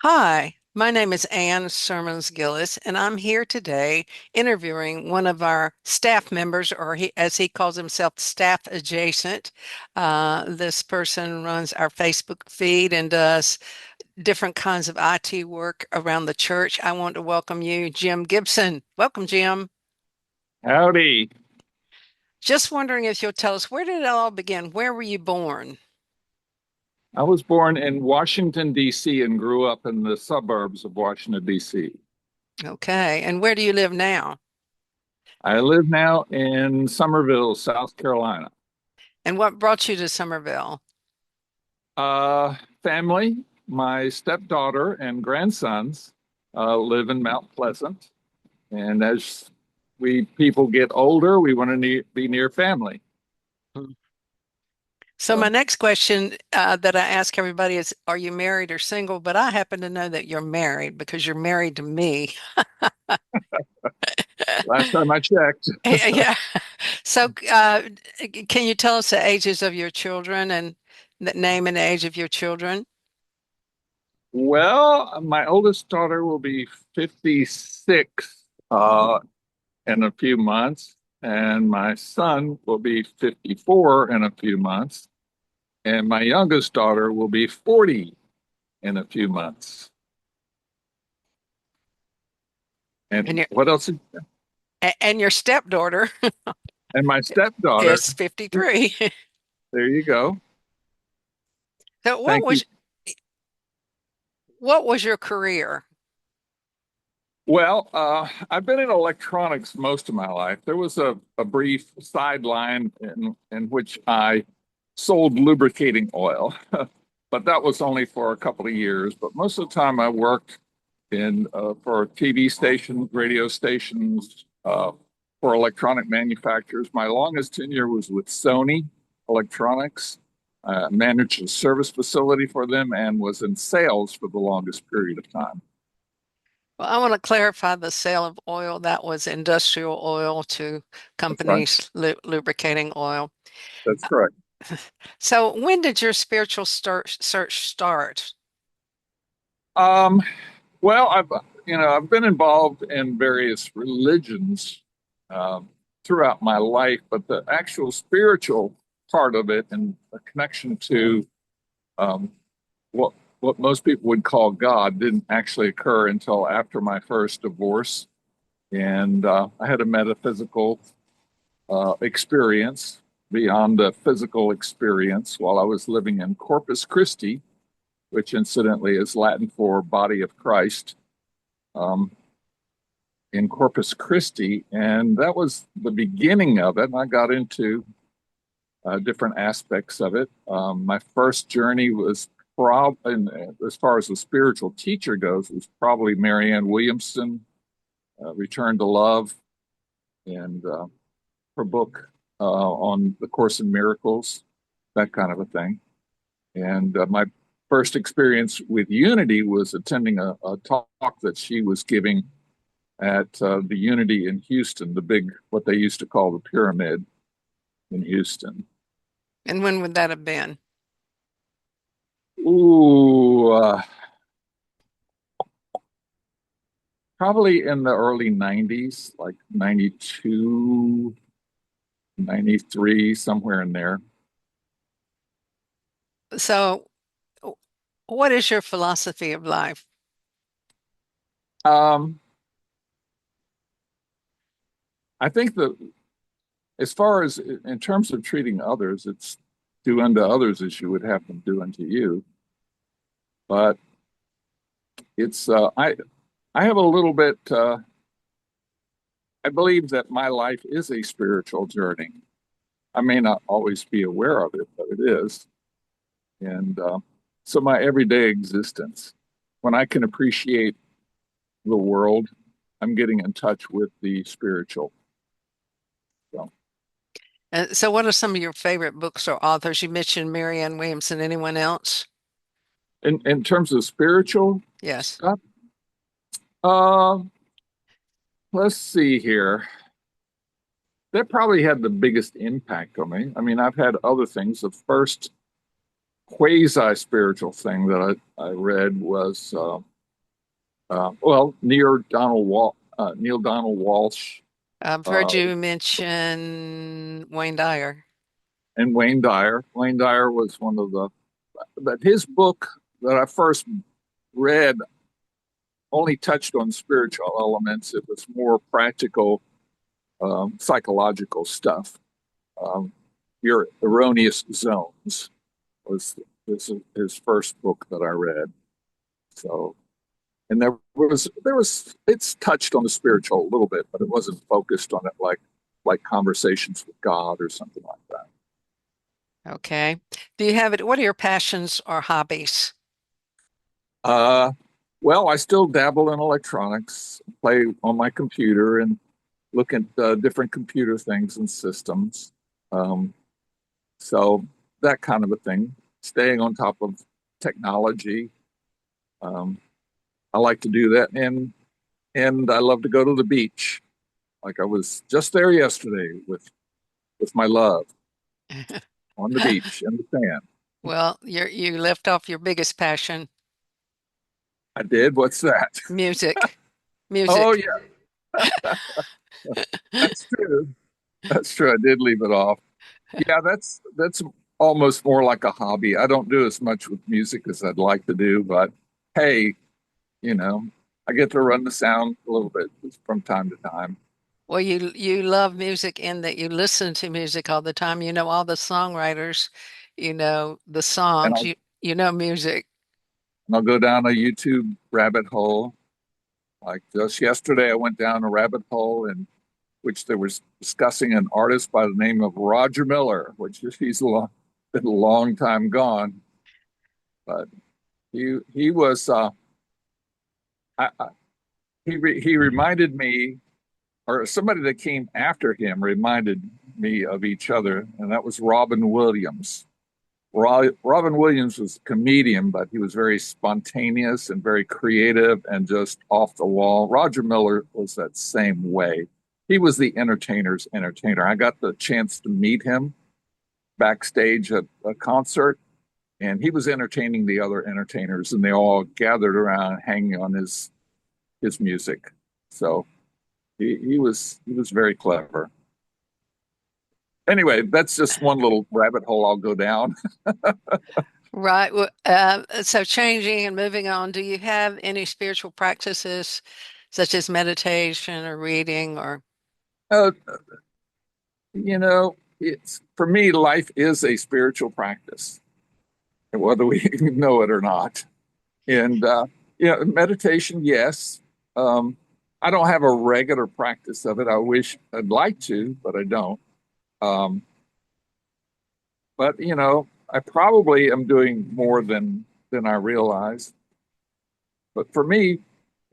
Hi, my name is Ann Sermons Gillis, and I'm here today interviewing one of our staff members, or as he calls himself, staff adjacent. This person runs our Facebook feed and does different kinds of IT work around the church. I want to welcome you, Jim Gibson. Welcome, Jim. Howdy. Just wondering if you'll tell us, where did it all begin? Where were you born? I was born in Washington, D.C., and grew up in the suburbs of Washington, D.C. Okay, and where do you live now? I live now in Summerville, South Carolina. And what brought you to Somerville? Uh, Family, my stepdaughter and grandsons live in Mount Pleasant. And as we people get older, we want to be near family. So my So, next question that I ask everybody is, are you married or single? But I happen to know that you're married because you're married to me. last time I checked. Yeah. So can you tell us the ages of your children and the name and age of your children? Well, my oldest daughter will be 56 in a few months, and my son will be 54 in a few months, and my youngest daughter will be 40 in a few months. And And your what else? and your stepdaughter And my stepdaughter. is 53. There you go. So Thank you. what was your career? Well, I've been in electronics most of my life. There was a brief sideline in which I sold lubricating oil, but that was only for a couple of years. But most of the time, I worked in for TV stations, radio stations, for electronic manufacturers. My longest tenure was with Sony Electronics. Managed a service facility for them and was in sales for the longest period of time. Well, I want to clarify the sale of oil. That was industrial oil to That's right. companies lubricating oil. That's correct. So when did your spiritual search start? Um, well, I've been involved in various religions um, throughout my life, but the actual spiritual part of it and a connection to um, what what most people would call God didn't actually occur until after my first divorce, and I had a metaphysical experience beyond the physical experience while I was living in Corpus Christi, which incidentally is Latin for body of Christ. Um, in Corpus Christi, and that was the beginning of it. And I got into different aspects of it. My first journey was probably, as far as the spiritual teacher goes, was probably Marianne Williamson, Return to Love, and her book on the Course in Miracles, that kind of a thing. And my first experience with Unity was attending a talk that she was giving at the Unity in Houston, the big, what they used to call the pyramid in Houston. And when would that have been? Ooh, probably in the early 90s, like 92, 93, somewhere in there. So what is your philosophy of life? Um, I think that as far as in terms of treating others, it's do unto others as you would have them do unto you. But it's I have a little bit. I believe that my life is a spiritual journey. I may not always be aware of it, but it is. And so my everyday existence, when I can appreciate the world, I'm getting in touch with the spiritual. So So what are some of your favorite books or authors? You mentioned Marianne Williamson. Anyone else? in terms of spiritual Yes. stuff, uh, let's see here. That probably had the biggest impact on me. I mean, I've had other things. The first quasi spiritual thing that I read was Well, Neil Donald Walsh, I've uh, heard you mention Wayne Dyer. and Wayne Dyer. Wayne Dyer was one of but his book that I first read only touched on spiritual elements. It was more practical, psychological stuff. Um, Your Erroneous Zones was his first book that I read. So, and it's touched on the spiritual a little bit, but it wasn't focused on it like conversations with God or something like that. Okay. Do you have it? What are your passions or hobbies? Uh, well, I still dabble in electronics, play on my computer, and look at different computer things and systems. Um, so that kind of a thing, staying on top of technology. Um, I like to do that, and I love to go to the beach. Like I was just there yesterday with my love on the beach in the sand. Well, you left off your biggest passion, I did. What's that? music. Oh Music. yeah, that's true. That's true. I did leave it off. Yeah, that's almost more like a hobby. I don't do as much with music as I'd like to do, but hey, you know, I get to run the sound a little bit from time to time. Well, you love music in that you listen to music all the time. You know all the songwriters, you know the And songs, I'll you know music. and I'll go down a YouTube rabbit hole. Like just yesterday, I went down a rabbit hole in which they were discussing an artist by the name of Roger Miller, which been a long time gone, but he was I, he reminded me, or somebody that came after him reminded me of each other, and that was Robin Williams. Robin Williams was a comedian, but he was very spontaneous and very creative and just off the wall. Roger Miller was that same way. He was the entertainer's entertainer. I got the chance to meet him backstage at a concert, and he was entertaining the other entertainers, and they all gathered around hanging on his music. So he was very clever. Anyway, that's just one little rabbit hole I'll go down. Right. Well, so changing and moving on, do you have any spiritual practices such as meditation or reading or Uh, it's for me, life is a spiritual practice, whether we know it or not. And meditation, yes. Um, I don't have a regular practice of it. I wish I'd like to, but I don't. Um, but I probably am doing more than I realize. But for me,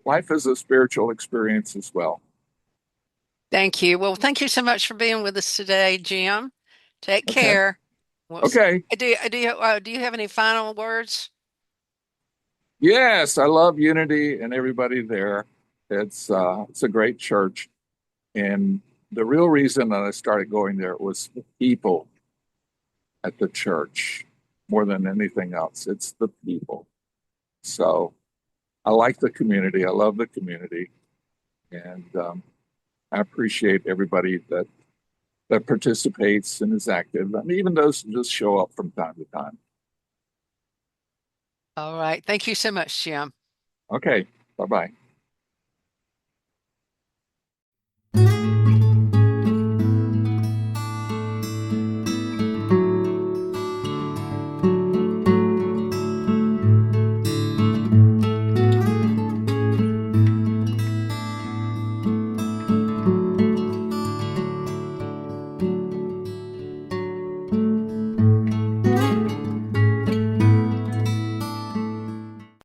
life is a spiritual experience as well. thank you. Well, thank you so much for being with us today, Jim. Take Okay. care. We'll see. Okay. Do you have any final words? Yes, I love Unity and everybody there. It's a great church, and the real reason that I started going there was the people at the church more than anything else. It's the people. So I like the community. I love the community, and I appreciate everybody that participates and is active, and even those who just show up from time to time. All right. Thank you so much, Jim. Okay, bye bye.